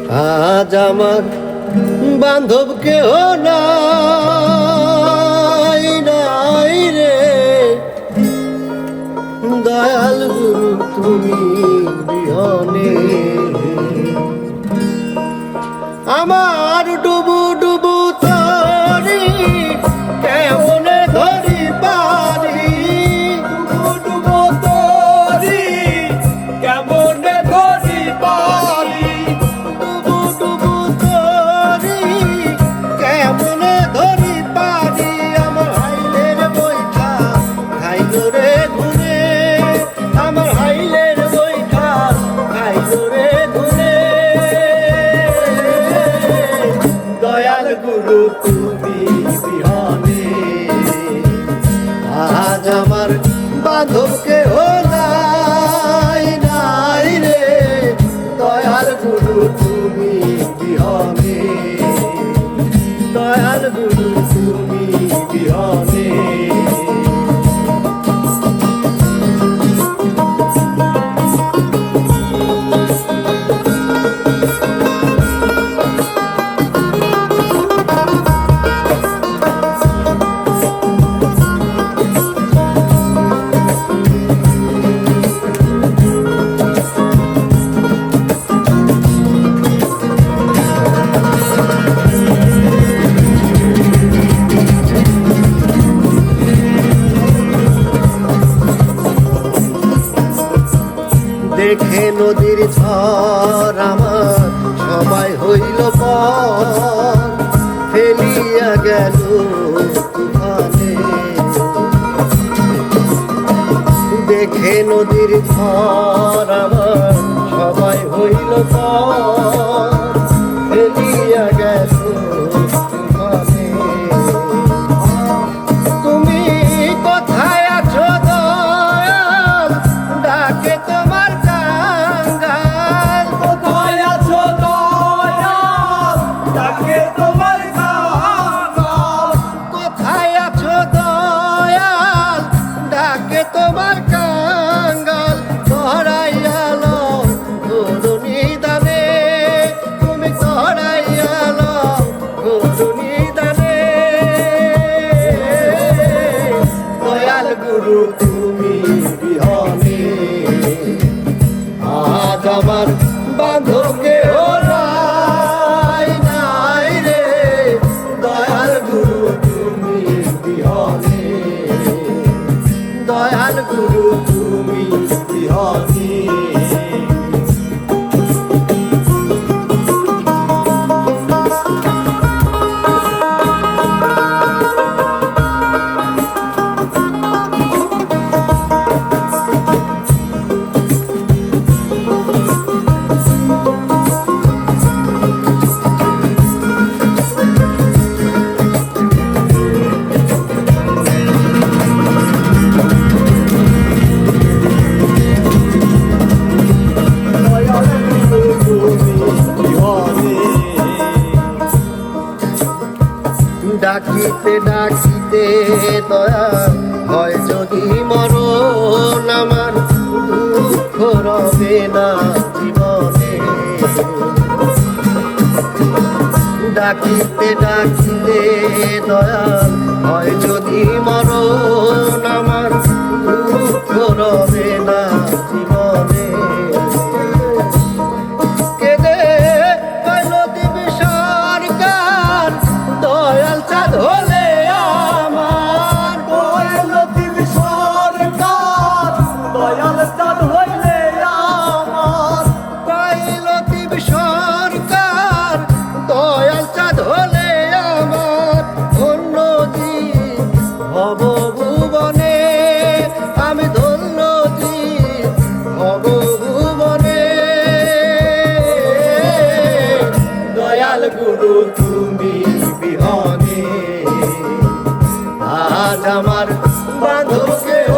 আজ আমার বান্ধব কেহ নাই নাই রে, দয়াল গুরু তুমি বিহনে আমার ডুবু ডুবু তরি কেমনে ধরি পারি, ডুবু ডুবু তরি কেমনে ধরি পারি, ডুবু ডুবু তরি কেমনে ধরি পারি। আমার হাইলের বৈঠা খাইলো রে ঘুরে, আমার হাইলের বৈঠা খাইলো রে ঘুরে। দয়াল গুরু তুমি বিহনে আজ আমার বান্ধব কেহ নাই নাই রে, দয়াল গুরু তুমি বিহনে, দয়াল গুরু তুমি বিহনে। দেখে নদীর ঝড় আমার সবাই হইল পর, ফেলিয়া গেল তুফানে। দেখে নদীর ঝড় আমার সবাই হইল পর, ফেলিয়া গেল তুফানে। তুমি কোথায় আছো দয়াল, ডাকে তোমার কাঙ্গাল। কোথায় আছো দয়াল, ডাকে তোমার কাঙ্গাল। কোথায় আছো দয়াল, ডাকে তোমার কাঙ্গাল। ধরাইয়ালো ধরুনি দানে, তুমি ধরাইয়ালো ধরুনি দানে। দয়াল গুরু তুমি বিহনে আজ আমার বান্ধব কেহ নাই নাই রে, দয়াল গুরু তুমি বিহনে, দয়াল গুরু তুমি বিহনে। ডাকিতে ডাকিতে দয়া হয় যদি মরণ, আমার দুঃখ রবে না জীবনে। ডাকিতে ডাকিতে দয়া হয় যদি মরণ, আমার দুঃখ রবে না জীবনে। কেঁদে পাইল দিবি সরকার, দয়াল চাঁদ হলে আমার। দয়াল দিবি সরকার, দয়াল চাঁদ হইলে আমার। পাইল দিবি সরকার, দয়াল চাঁদ হলে আমার। ধন্য জীব হব ভুবনে, আমি ধন্য জীব হব ভুবনে। দয়াল গুরু তুমি বিহনে আজ আমার বান্ধব কেহ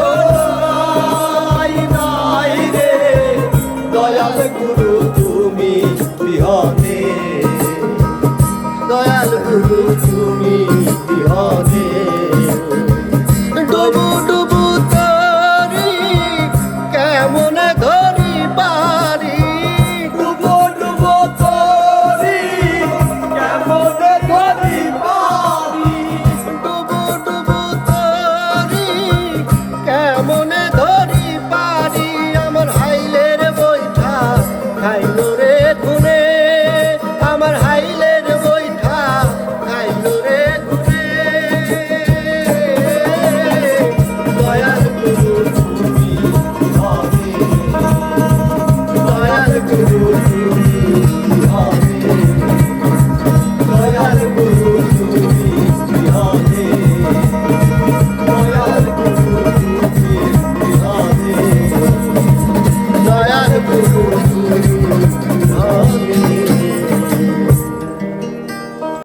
নাই নাই রে, দয়াল গুরু তুমি বিহনে, দয়াল গুরু তুমি বিহনে। ডুবু ডুবু তরি কেমনে ধরি পারি, ডুবো ডুবো তবু